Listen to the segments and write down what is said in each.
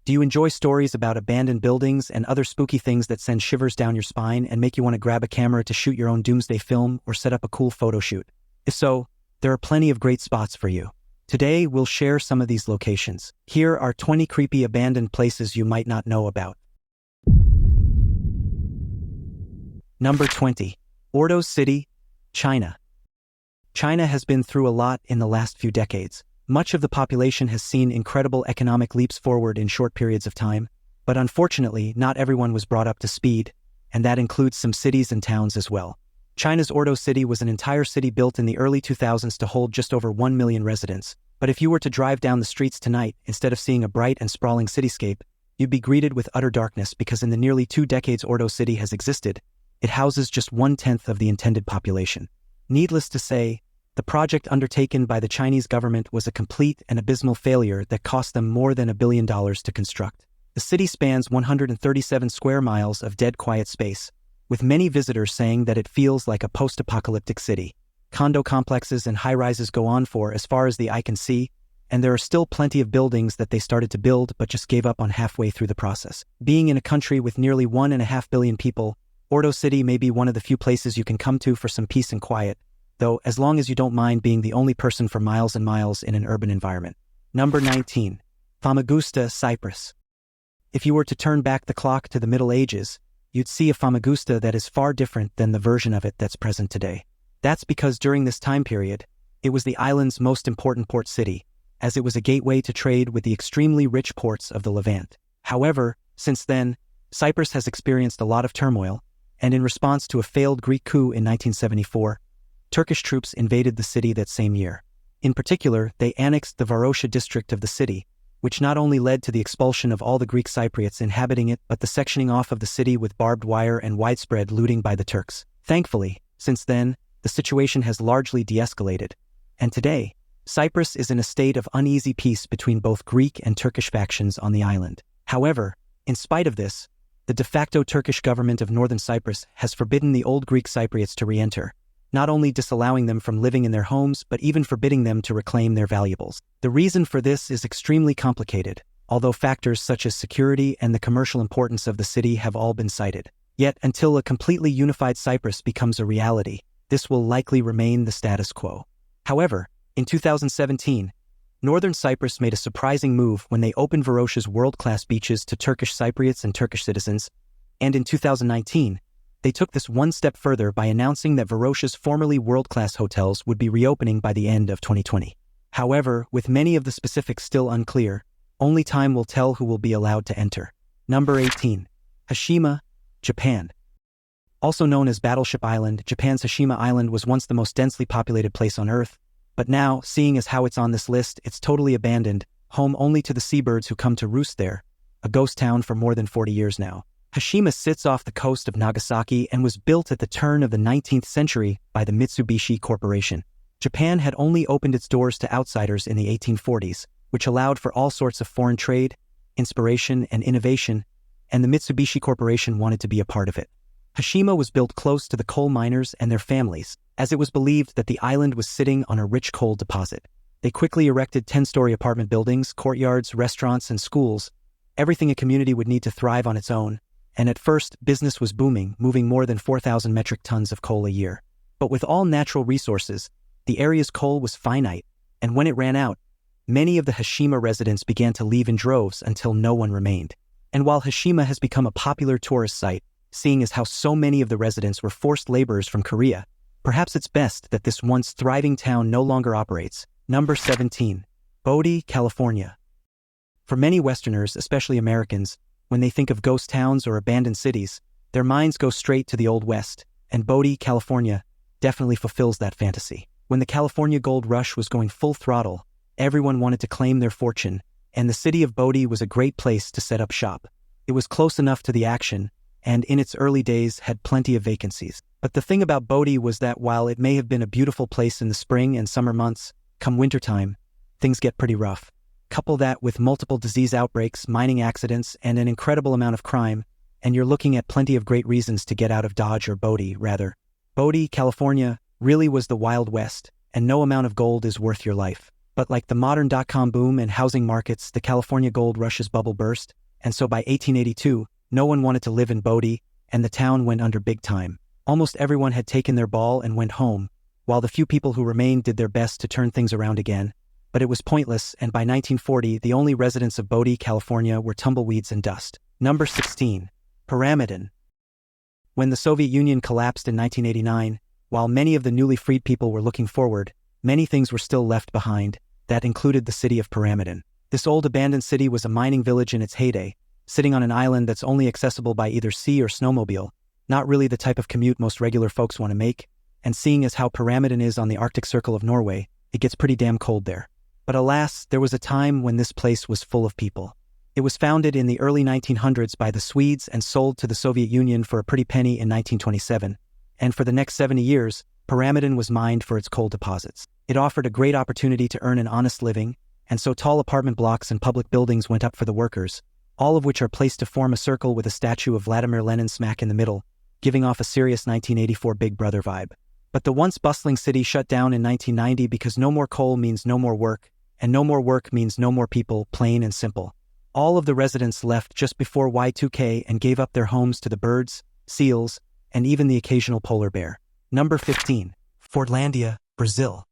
Do you enjoy stories about abandoned buildings and other spooky things that send shivers down your spine and make you want to grab a camera to shoot your own doomsday film or set up a cool photo shoot? If so, there are plenty of great spots for you. Today, we'll share some of these locations. Here are 20 creepy abandoned places you might not know about. Number 20. Ordos City, China. China has been through a lot in the last few decades. Much of the population has seen incredible economic leaps forward in short periods of time, but unfortunately, not everyone was brought up to speed, and that includes some cities and towns as well. China's Ordos City was an entire city built in the early 2000s to hold just over 1 million residents, but if you were to drive down the streets tonight, instead of seeing a bright and sprawling cityscape, you'd be greeted with utter darkness because in the nearly 2 decades Ordos City has existed, it houses just 1/10 of the intended population. Needless to say, the project undertaken by the Chinese government was a complete and abysmal failure that cost them more than $1 billion to construct. The city spans 137 square miles of dead quiet space, with many visitors saying that it feels like a post-apocalyptic city. Condo complexes and high-rises go on for as far as the eye can see, and there are still plenty of buildings that they started to build but just gave up on halfway through the process. Being in a country with nearly 1.5 billion people, Ordos City may be one of the few places you can come to for some peace and quiet, though as long as you don't mind being the only person for miles and miles in an urban environment. Number 19. Famagusta, Cyprus. If you were to turn back the clock to the Middle Ages, you'd see a Famagusta that is far different than the version of it that's present today. That's because during this time period, it was the island's most important port city, as it was a gateway to trade with the extremely rich ports of the Levant. However, since then, Cyprus has experienced a lot of turmoil, and in response to a failed Greek coup in 1974, Turkish troops invaded the city that same year. In particular, they annexed the Varosha district of the city, which not only led to the expulsion of all the Greek Cypriots inhabiting it, but the sectioning off of the city with barbed wire and widespread looting by the Turks. Thankfully, since then, the situation has largely de-escalated, and today, Cyprus is in a state of uneasy peace between both Greek and Turkish factions on the island. However, in spite of this, the de facto Turkish government of northern Cyprus has forbidden the old Greek Cypriots to re-enter, not only disallowing them from living in their homes, but even forbidding them to reclaim their valuables. The reason for this is extremely complicated, although factors such as security and the commercial importance of the city have all been cited. Yet, until a completely unified Cyprus becomes a reality, this will likely remain the status quo. However, in 2017, Northern Cyprus made a surprising move when they opened Varosha's world-class beaches to Turkish Cypriots and Turkish citizens, and in 2019, they took this one step further by announcing that Varosha's formerly world-class hotels would be reopening by the end of 2020. However, with many of the specifics still unclear, only time will tell who will be allowed to enter. Number 18. Hashima, Japan. Also known as Battleship Island, Japan's Hashima Island was once the most densely populated place on Earth, but now, seeing as how it's on this list, it's totally abandoned, home only to the seabirds who come to roost there, a ghost town for more than 40 years now. Hashima sits off the coast of Nagasaki and was built at the turn of the 19th century by the Mitsubishi Corporation. Japan had only opened its doors to outsiders in the 1840s, which allowed for all sorts of foreign trade, inspiration, and innovation, and the Mitsubishi Corporation wanted to be a part of it. Hashima was built close to the coal miners and their families, as it was believed that the island was sitting on a rich coal deposit. They quickly erected 10-story apartment buildings, courtyards, restaurants, and schools, everything a community would need to thrive on its own. And at first, business was booming, moving more than 4,000 metric tons of coal a year. But with all natural resources, the area's coal was finite, and when it ran out, many of the Hashima residents began to leave in droves until no one remained. And while Hashima has become a popular tourist site, seeing as how so many of the residents were forced laborers from Korea, perhaps it's best that this once thriving town no longer operates. Number 17. Bodie, California. For many Westerners, especially Americans, when they think of ghost towns or abandoned cities, their minds go straight to the Old West, and Bodie, California, definitely fulfills that fantasy. When the California gold rush was going full throttle, everyone wanted to claim their fortune, and the city of Bodie was a great place to set up shop. It was close enough to the action, and in its early days had plenty of vacancies. But the thing about Bodie was that while it may have been a beautiful place in the spring and summer months, come wintertime, things get pretty rough. Couple that with multiple disease outbreaks, mining accidents, and an incredible amount of crime, and you're looking at plenty of great reasons to get out of Dodge or Bodie, rather. Bodie, California, really was the Wild West, and no amount of gold is worth your life. But like the modern dot-com boom and housing markets, the California gold rush's bubble burst, and so by 1882, no one wanted to live in Bodie, and the town went under big time. Almost everyone had taken their ball and went home, while the few people who remained did their best to turn things around again. But it was pointless, and by 1940, the only residents of Bodie, California were tumbleweeds and dust. Number 16. Pyramiden. When the Soviet Union collapsed in 1989, while many of the newly freed people were looking forward, many things were still left behind. That included the city of Pyramiden. This old abandoned city was a mining village in its heyday, sitting on an island that's only accessible by either sea or snowmobile, not really the type of commute most regular folks want to make, and seeing as how Pyramiden is on the Arctic Circle of Norway, it gets pretty damn cold there. But alas, there was a time when this place was full of people. It was founded in the early 1900s by the Swedes and sold to the Soviet Union for a pretty penny in 1927, and for the next 70 years, Pyramiden was mined for its coal deposits. It offered a great opportunity to earn an honest living, and so tall apartment blocks and public buildings went up for the workers, all of which are placed to form a circle with a statue of Vladimir Lenin smack in the middle, giving off a serious 1984 Big Brother vibe. But the once bustling city shut down in 1990 because no more coal means no more work, and no more work means no more people, plain and simple. All of the residents left just before Y2K and gave up their homes to the birds, seals, and even the occasional polar bear. Number 15. Fordlandia, Brazil.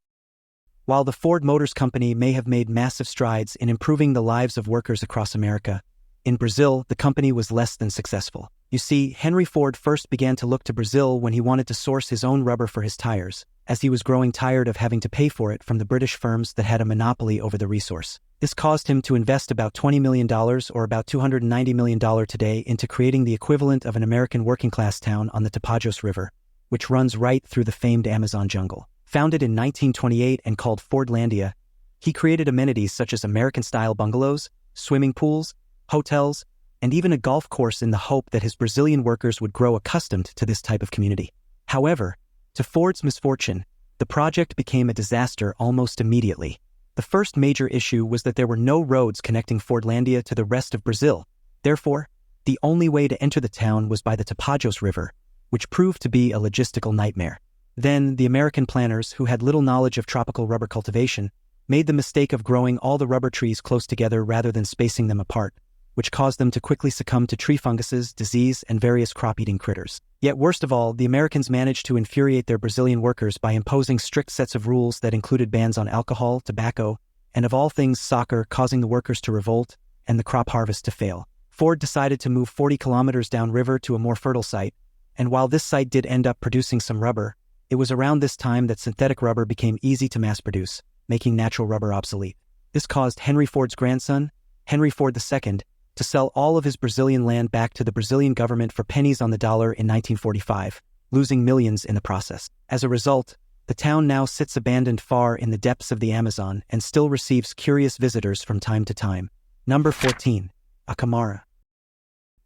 While the Ford Motors Company may have made massive strides in improving the lives of workers across America, in Brazil, the company was less than successful. You see, Henry Ford first began to look to Brazil when he wanted to source his own rubber for his tires, as he was growing tired of having to pay for it from the British firms that had a monopoly over the resource. This caused him to invest about $20 million, or about $290 million today, into creating the equivalent of an American working-class town on the Tapajos River, which runs right through the famed Amazon jungle. Founded in 1928 and called Fordlandia, he created amenities such as American-style bungalows, swimming pools, hotels, and even a golf course in the hope that his Brazilian workers would grow accustomed to this type of community. However, to Ford's misfortune, the project became a disaster almost immediately. The first major issue was that there were no roads connecting Fordlandia to the rest of Brazil. Therefore, the only way to enter the town was by the Tapajos River, which proved to be a logistical nightmare. Then, the American planners, who had little knowledge of tropical rubber cultivation, made the mistake of growing all the rubber trees close together rather than spacing them apart, which caused them to quickly succumb to tree funguses, disease, and various crop-eating critters. Yet worst of all, the Americans managed to infuriate their Brazilian workers by imposing strict sets of rules that included bans on alcohol, tobacco, and of all things soccer, causing the workers to revolt and the crop harvest to fail. Ford decided to move 40 kilometers downriver to a more fertile site, and while this site did end up producing some rubber, it was around this time that synthetic rubber became easy to mass produce, making natural rubber obsolete. This caused Henry Ford's grandson, Henry Ford II, to sell all of his Brazilian land back to the Brazilian government for pennies on the dollar in 1945, losing millions in the process. As a result, the town now sits abandoned far in the depths of the Amazon and still receives curious visitors from time to time. Number 14. Akarmara.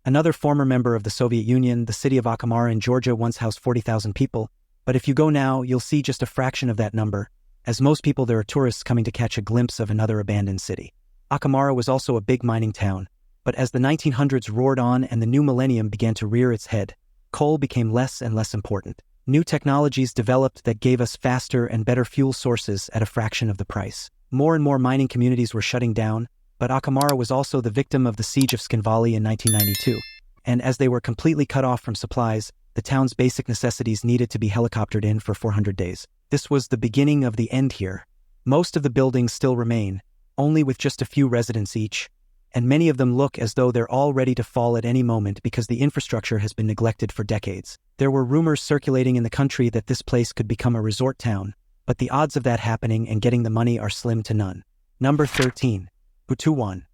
Another former member of the Soviet Union, the city of Akarmara in Georgia once housed 40,000 people, but if you go now, you'll see just a fraction of that number. As most people, there are tourists coming to catch a glimpse of another abandoned city. Akarmara was also a big mining town, but as the 1900s roared on and the new millennium began to rear its head, coal became less and less important. New technologies developed that gave us faster and better fuel sources at a fraction of the price. More and more mining communities were shutting down, but Akarmara was also the victim of the siege of Skanvali in 1992, and as they were completely cut off from supplies, the town's basic necessities needed to be helicoptered in for 400 days. This was the beginning of the end here. Most of the buildings still remain, only with just a few residents each, and many of them look as though they're all ready to fall at any moment because the infrastructure has been neglected for decades. There were rumors circulating in the country that this place could become a resort town, but the odds of that happening and getting the money are slim to none. Number 13. Houtouwan.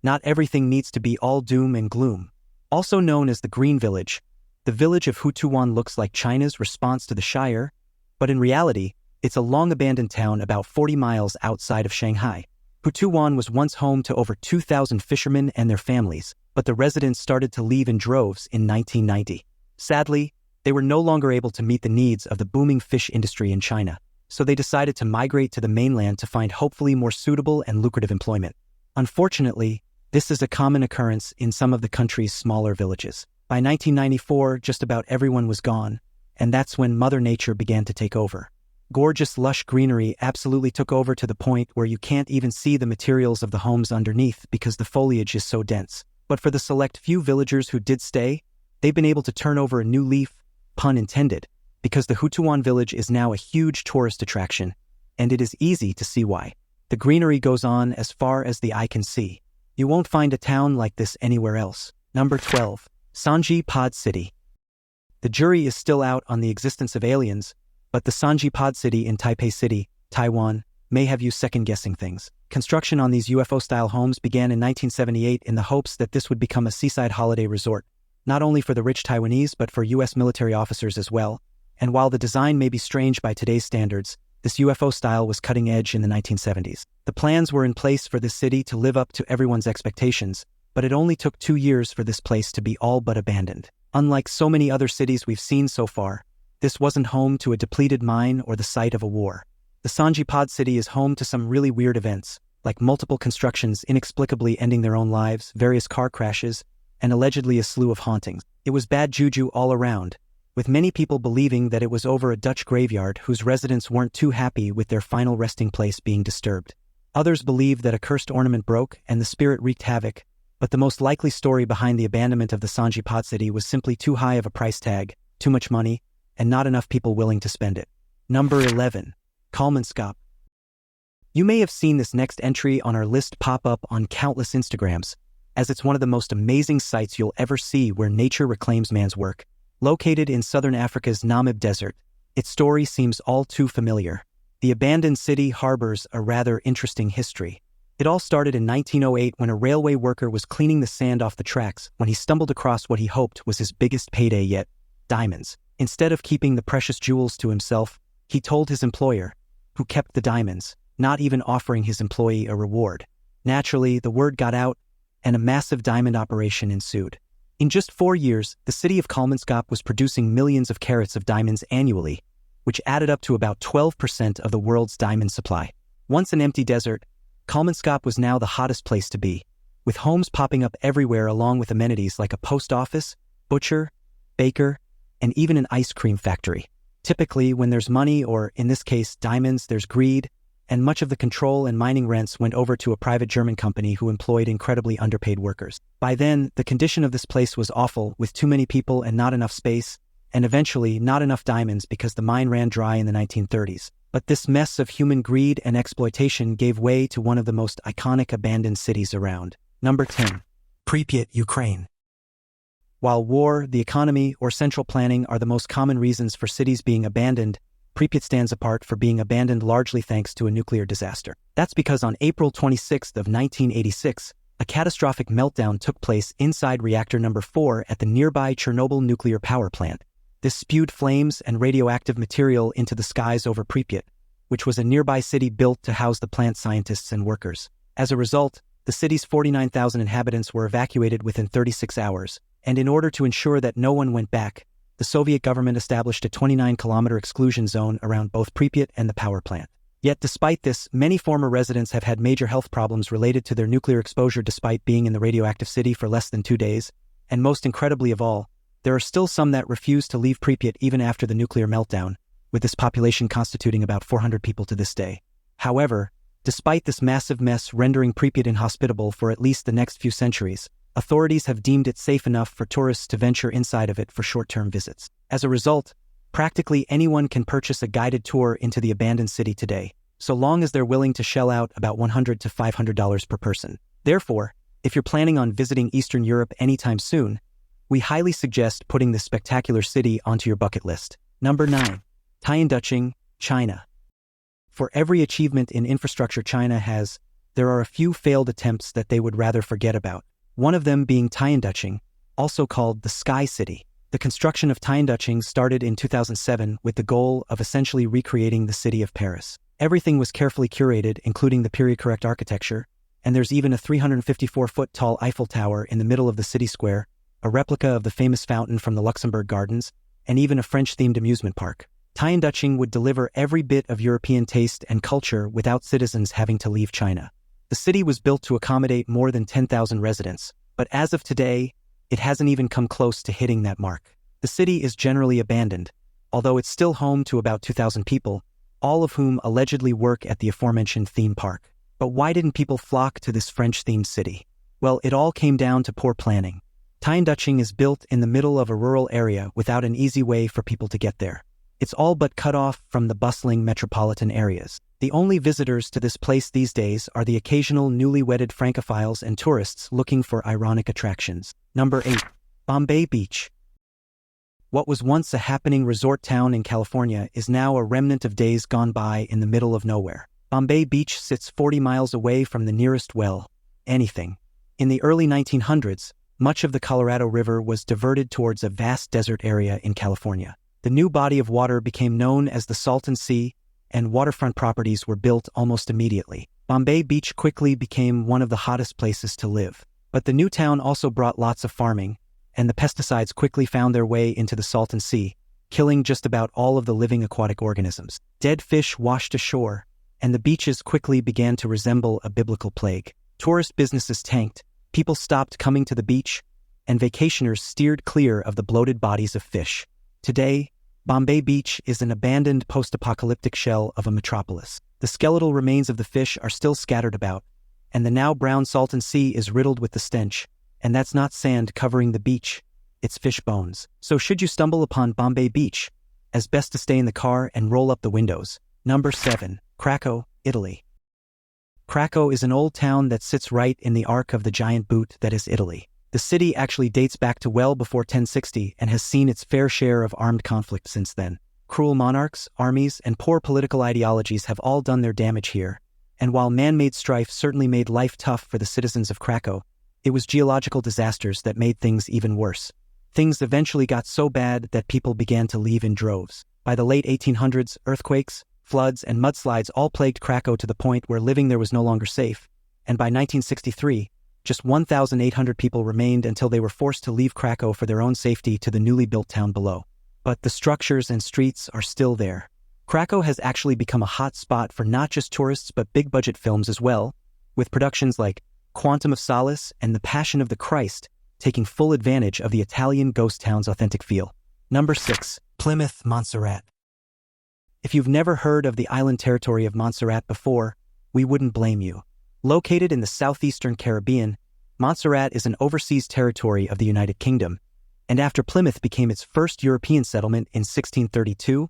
Not everything needs to be all doom and gloom. Also known as the Green Village, the village of Houtouwan looks like China's response to the Shire, but in reality, it's a long-abandoned town about 40 miles outside of Shanghai. Houtouwan was once home to over 2,000 fishermen and their families, but the residents started to leave in droves in 1990. Sadly, they were no longer able to meet the needs of the booming fish industry in China, so they decided to migrate to the mainland to find hopefully more suitable and lucrative employment. Unfortunately, this is a common occurrence in some of the country's smaller villages. By 1994, just about everyone was gone, and that's when Mother Nature began to take over. Gorgeous lush greenery absolutely took over to the point where you can't even see the materials of the homes underneath because the foliage is so dense. But for the select few villagers who did stay, they've been able to turn over a new leaf, pun intended, because the Houtouwan village is now a huge tourist attraction, and it is easy to see why. The greenery goes on as far as the eye can see. You won't find a town like this anywhere else. Number 12. Sanji Pod City. The jury is still out on the existence of aliens, but the Sanji Pod City in Taipei City, Taiwan, may have you second-guessing things. Construction on these UFO-style homes began in 1978 in the hopes that this would become a seaside holiday resort, not only for the rich Taiwanese but for U.S. military officers as well. And while the design may be strange by today's standards, this UFO style was cutting edge in the 1970s. The plans were in place for this city to live up to everyone's expectations, but it only took 2 years for this place to be all but abandoned. Unlike so many other cities we've seen so far, this wasn't home to a depleted mine or the site of a war. The Sanji Pod City is home to some really weird events, like multiple constructions inexplicably ending their own lives, various car crashes, and allegedly a slew of hauntings. It was bad juju all around, with many people believing that it was over a Dutch graveyard whose residents weren't too happy with their final resting place being disturbed. Others believed that a cursed ornament broke and the spirit wreaked havoc, but the most likely story behind the abandonment of the Sanji Pod City was simply too high of a price tag, too much money, and not enough people willing to spend it. Number 11. Kolmanskop. You may have seen this next entry on our list pop up on countless Instagrams, as it's one of the most amazing sights you'll ever see where nature reclaims man's work. Located in southern Africa's Namib Desert, its story seems all too familiar. The abandoned city harbors a rather interesting history. It all started in 1908 when a railway worker was cleaning the sand off the tracks when he stumbled across what he hoped was his biggest payday yet: diamonds. Instead of keeping the precious jewels to himself, he told his employer, who kept the diamonds, not even offering his employee a reward. Naturally, the word got out, and a massive diamond operation ensued. In just 4 years, the city of Kolmanskop was producing millions of carats of diamonds annually, which added up to about 12% of the world's diamond supply. Once an empty desert, Kolmanskop was now the hottest place to be, with homes popping up everywhere along with amenities like a post office, butcher, baker, and even an ice cream factory. Typically, when there's money, or in this case, diamonds, there's greed, and much of the control and mining rents went over to a private German company who employed incredibly underpaid workers. By then, the condition of this place was awful, with too many people and not enough space, and eventually not enough diamonds because the mine ran dry in the 1930s. But this mess of human greed and exploitation gave way to one of the most iconic abandoned cities around. Number 10. Pripyat, Ukraine. While war, the economy, or central planning are the most common reasons for cities being abandoned, Pripyat stands apart for being abandoned largely thanks to a nuclear disaster. That's because on April 26 of 1986, a catastrophic meltdown took place inside reactor number 4 at the nearby Chernobyl nuclear power plant. This spewed flames and radioactive material into the skies over Pripyat, which was a nearby city built to house the plant's scientists and workers. As a result, the city's 49,000 inhabitants were evacuated within 36 hours, and in order to ensure that no one went back, the Soviet government established a 29-kilometer exclusion zone around both Pripyat and the power plant. Yet despite this, many former residents have had major health problems related to their nuclear exposure despite being in the radioactive city for less than 2 days, and most incredibly of all, there are still some that refuse to leave Pripyat even after the nuclear meltdown, with this population constituting about 400 people to this day. However, despite this massive mess rendering Pripyat inhospitable for at least the next few centuries, authorities have deemed it safe enough for tourists to venture inside of it for short-term visits. As a result, practically anyone can purchase a guided tour into the abandoned city today, so long as they're willing to shell out about $100 to $500 per person. Therefore, if you're planning on visiting Eastern Europe anytime soon, we highly suggest putting this spectacular city onto your bucket list. Number 9. Tianducheng, China. For every achievement in infrastructure China has, there are a few failed attempts that they would rather forget about. One of them being Tianducheng, also called the Sky City. The construction of Tianducheng started in 2007 with the goal of essentially recreating the city of Paris. Everything was carefully curated, including the period-correct architecture, and there's even a 354-foot-tall Eiffel Tower in the middle of the city square, a replica of the famous fountain from the Luxembourg Gardens, and even a French-themed amusement park. Tianducheng would deliver every bit of European taste and culture without citizens having to leave China. The city was built to accommodate more than 10,000 residents, but as of today, it hasn't even come close to hitting that mark. The city is generally abandoned, although it's still home to about 2,000 people, all of whom allegedly work at the aforementioned theme park. But why didn't people flock to this French-themed city? Well, it all came down to poor planning. Tianducheng is built in the middle of a rural area without an easy way for people to get there. It's all but cut off from the bustling metropolitan areas. The only visitors to this place these days are the occasional newly wedded Francophiles and tourists looking for ironic attractions. Number 8. Bombay Beach. What was once a happening resort town in California is now a remnant of days gone by in the middle of nowhere. Bombay Beach sits 40 miles away from the nearest anything. In the early 1900s, much of the Colorado River was diverted towards a vast desert area in California. The new body of water became known as the Salton Sea, and waterfront properties were built almost immediately. Bombay Beach quickly became one of the hottest places to live. But the new town also brought lots of farming, and the pesticides quickly found their way into the Salton Sea, killing just about all of the living aquatic organisms. Dead fish washed ashore, and the beaches quickly began to resemble a biblical plague. Tourist businesses tanked, people stopped coming to the beach, and vacationers steered clear of the bloated bodies of fish. Today, Bombay Beach is an abandoned post-apocalyptic shell of a metropolis. The skeletal remains of the fish are still scattered about, and the now brown Salton Sea is riddled with the stench, and that's not sand covering the beach, it's fish bones. So should you stumble upon Bombay Beach, as best to stay in the car and roll up the windows. Number 7. Craco, Italy. Craco is an old town that sits right in the arc of the giant boot that is Italy. The city actually dates back to well before 1060 and has seen its fair share of armed conflict since then. Cruel monarchs, armies, and poor political ideologies have all done their damage here, and while man-made strife certainly made life tough for the citizens of Craco, it was geological disasters that made things even worse. Things eventually got so bad that people began to leave in droves. By the late 1800s, earthquakes, floods, and mudslides all plagued Craco to the point where living there was no longer safe, and by 1963, just 1,800 people remained until they were forced to leave Craco for their own safety to the newly built town below. But the structures and streets are still there. Craco has actually become a hot spot for not just tourists but big-budget films as well, with productions like Quantum of Solace and The Passion of the Christ taking full advantage of the Italian ghost town's authentic feel. Number 6. Plymouth, Montserrat. If you've never heard of the island territory of Montserrat before, we wouldn't blame you. Located in the southeastern Caribbean, Montserrat is an overseas territory of the United Kingdom, and after Plymouth became its first European settlement in 1632,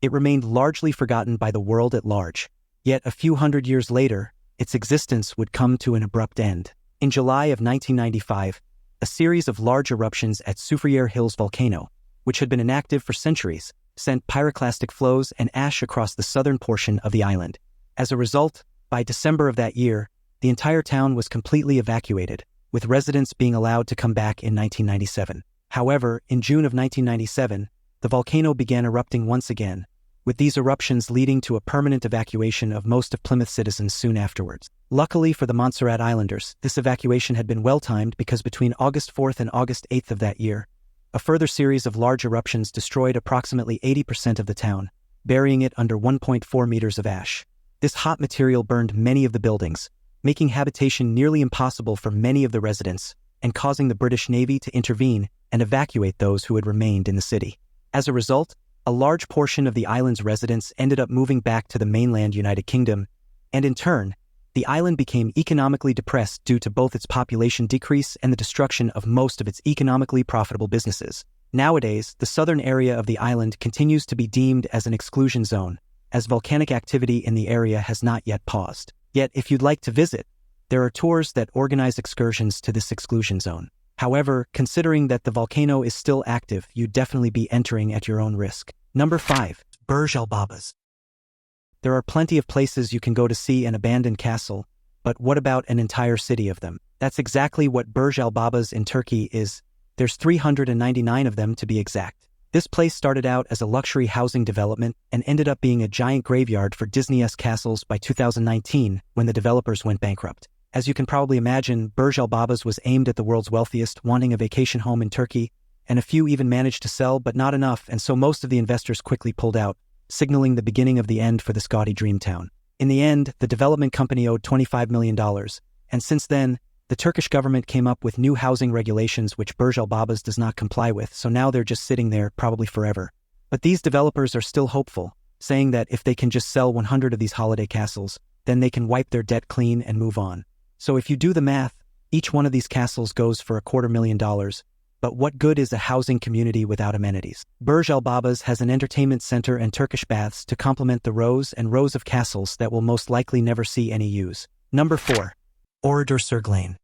it remained largely forgotten by the world at large. Yet a few hundred years later, its existence would come to an abrupt end. In July of 1995, a series of large eruptions at Soufriere Hills volcano, which had been inactive for centuries, sent pyroclastic flows and ash across the southern portion of the island. As a result, by December of that year, the entire town was completely evacuated, with residents being allowed to come back in 1997. However, in June of 1997, the volcano began erupting once again, with these eruptions leading to a permanent evacuation of most of Plymouth citizens soon afterwards. Luckily for the Montserrat Islanders, this evacuation had been well-timed because between August 4th and August 8th of that year, a further series of large eruptions destroyed approximately 80% of the town, burying it under 1.4 meters of ash. This hot material burned many of the buildings, making habitation nearly impossible for many of the residents, and causing the British Navy to intervene and evacuate those who had remained in the city. As a result, a large portion of the island's residents ended up moving back to the mainland United Kingdom, and in turn, the island became economically depressed due to both its population decrease and the destruction of most of its economically profitable businesses. Nowadays, the southern area of the island continues to be deemed as an exclusion zone, as volcanic activity in the area has not yet paused. Yet, if you'd like to visit, there are tours that organize excursions to this exclusion zone. However, considering that the volcano is still active, you'd definitely be entering at your own risk. Number 5. Burj Al Babas. There are plenty of places you can go to see an abandoned castle, but what about an entire city of them? That's exactly what Burj Al Babas in Turkey is. There's 399 of them to be exact. This place started out as a luxury housing development and ended up being a giant graveyard for Disney-esque castles by 2019 when the developers went bankrupt. As you can probably imagine, Burj Al Babas was aimed at the world's wealthiest wanting a vacation home in Turkey, and a few even managed to sell, but not enough, and so most of the investors quickly pulled out, signaling the beginning of the end for this gaudy dream town. In the end, the development company owed $25 million, and since then, the Turkish government came up with new housing regulations which Burj Al Babas does not comply with, so now they're just sitting there, probably forever. But these developers are still hopeful, saying that if they can just sell 100 of these holiday castles, then they can wipe their debt clean and move on. So if you do the math, each one of these castles goes for $250,000, but what good is a housing community without amenities? Burj Al Babas has an entertainment center and Turkish baths to complement the rows and rows of castles that will most likely never see any use. Number 4. Oradour-sur-Glane.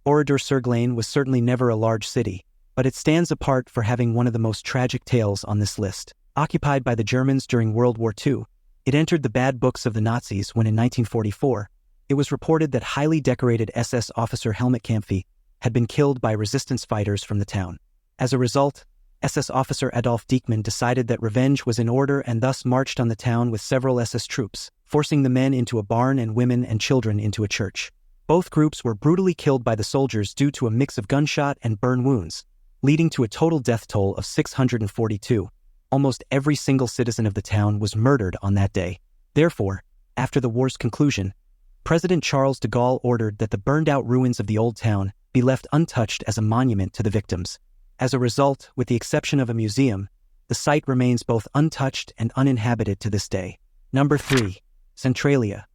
Oradour-sur-Glane was certainly never a large city, but it stands apart for having one of the most tragic tales on this list. Occupied by the Germans during World War II, it entered the bad books of the Nazis when in 1944, it was reported that highly decorated SS officer Helmut Kampfe had been killed by resistance fighters from the town. As a result, SS officer Adolf Diekmann decided that revenge was in order and thus marched on the town with several SS troops, forcing the men into a barn and women and children into a church. Both groups were brutally killed by the soldiers due to a mix of gunshot and burn wounds, leading to a total death toll of 642. Almost every single citizen of the town was murdered on that day. Therefore, after the war's conclusion, President Charles de Gaulle ordered that the burned-out ruins of the old town be left untouched as a monument to the victims. As a result, with the exception of a museum, the site remains both untouched and uninhabited to this day. Number 3. Centralia.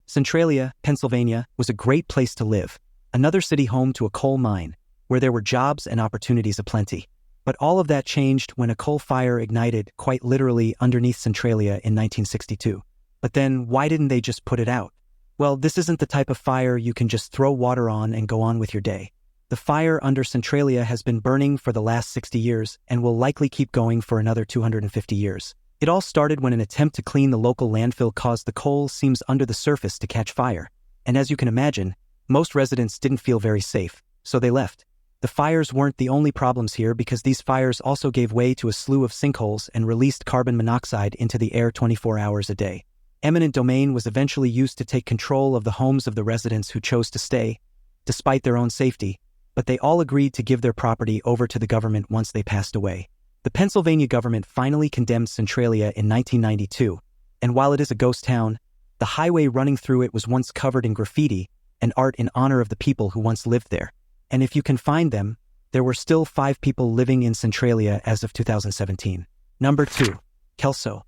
Centralia, Pennsylvania, was a great place to live, another city home to a coal mine, where there were jobs and opportunities aplenty. But all of that changed when a coal fire ignited, quite literally, underneath Centralia in 1962. But then, why didn't they just put it out? Well, this isn't the type of fire you can just throw water on and go on with your day. The fire under Centralia has been burning for the last 60 years and will likely keep going for another 250 years. It all started when an attempt to clean the local landfill caused the coal seams under the surface to catch fire. And as you can imagine, most residents didn't feel very safe, so they left. The fires weren't the only problems here because these fires also gave way to a slew of sinkholes and released carbon monoxide into the air 24 hours a day. Eminent domain was eventually used to take control of the homes of the residents who chose to stay, despite their own safety, but they all agreed to give their property over to the government once they passed away. The Pennsylvania government finally condemned Centralia in 1992, and while it is a ghost town, the highway running through it was once covered in graffiti and art in honor of the people who once lived there. And if you can find them, there were still 5 people living in Centralia as of 2017. Number 2. Kelso.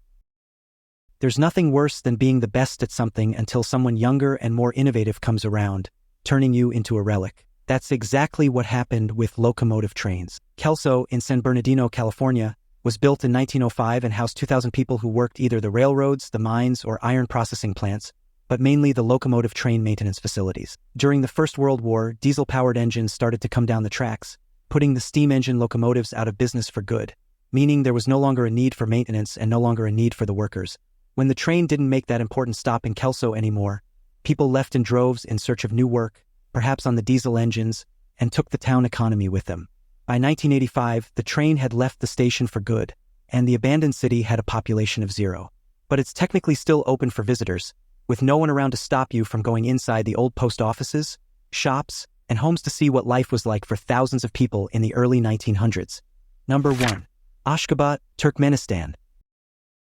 There's nothing worse than being the best at something until someone younger and more innovative comes around, turning you into a relic. That's exactly what happened with locomotive trains. Kelso, in San Bernardino, California, was built in 1905 and housed 2,000 people who worked either the railroads, the mines, or iron processing plants, but mainly the locomotive train maintenance facilities. During the First World War, diesel-powered engines started to come down the tracks, putting the steam engine locomotives out of business for good, meaning there was no longer a need for maintenance and no longer a need for the workers. When the train didn't make that important stop in Kelso anymore, people left in droves in search of new work, perhaps on the diesel engines, and took the town economy with them. By 1985, the train had left the station for good, and the abandoned city had a population of 0. But it's technically still open for visitors, with no one around to stop you from going inside the old post offices, shops, and homes to see what life was like for thousands of people in the early 1900s. Number 1. Ashgabat, Turkmenistan.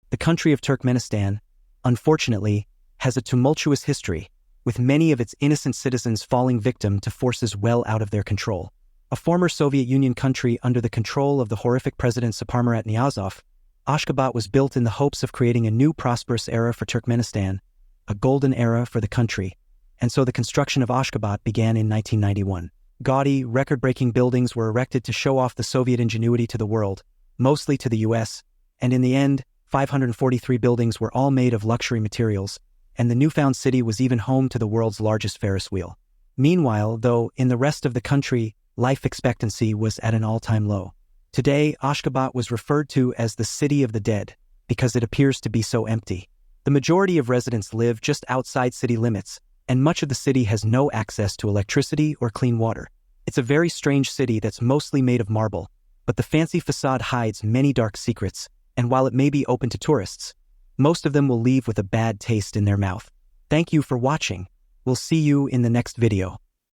The country of Turkmenistan, unfortunately, has a tumultuous history, with many of its innocent citizens falling victim to forces well out of their control. A former Soviet Union country under the control of the horrific President Saparmurat Niyazov, Ashgabat was built in the hopes of creating a new prosperous era for Turkmenistan, a golden era for the country, and so the construction of Ashgabat began in 1991. Gaudy, record-breaking buildings were erected to show off the Soviet ingenuity to the world, mostly to the US, and in the end, 543 buildings were all made of luxury materials, and the newfound city was even home to the world's largest Ferris wheel. Meanwhile, though, in the rest of the country, life expectancy was at an all-time low. Today, Ashgabat was referred to as the City of the Dead because it appears to be so empty. The majority of residents live just outside city limits, and much of the city has no access to electricity or clean water. It's a very strange city that's mostly made of marble, but the fancy facade hides many dark secrets, and while it may be open to tourists, most of them will leave with a bad taste in their mouth. Thank you for watching. We'll see you in the next video.